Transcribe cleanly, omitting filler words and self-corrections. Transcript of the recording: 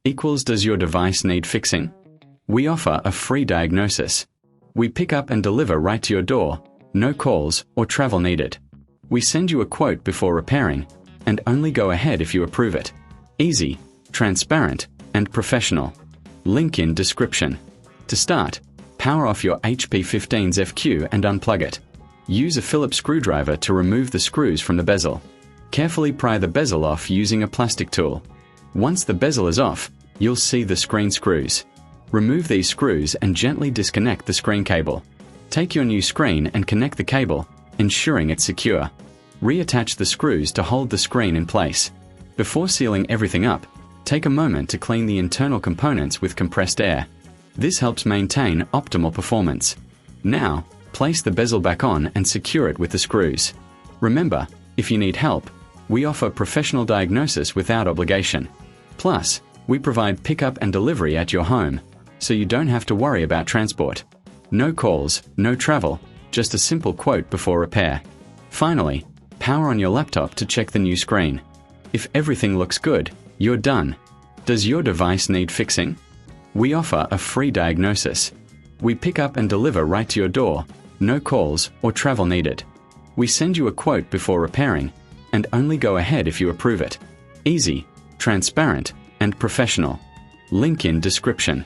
equals does your device need fixing? We offer a free diagnosis. We pick up and deliver right to your door, no calls or travel needed. We send you a quote before repairing, and only go ahead if you approve it. Easy, transparent, and professional. Link in description. To start, power off your HP 15's FQ and unplug it. Use a Phillips screwdriver to remove the screws from the bezel. Carefully pry the bezel off using a plastic tool. Once the bezel is off, you'll see the screen screws. Remove these screws and gently disconnect the screen cable. Take your new screen and connect the cable, ensuring it's secure. Reattach the screws to hold the screen in place. Before sealing everything up, take a moment to clean the internal components with compressed air. This helps maintain optimal performance. Now, place the bezel back on and secure it with the screws. Remember, if you need help, we offer professional diagnosis without obligation. Plus, we provide pickup and delivery at your home, so you don't have to worry about transport. No calls, no travel, just a simple quote before repair. Finally, power on your laptop to check the new screen. If everything looks good, you're done. Does your device need fixing? We offer a free diagnosis. We pick up and deliver right to your door, no calls or travel needed. We send you a quote before repairing, and only go ahead if you approve it. Easy, transparent, and professional. Link in description.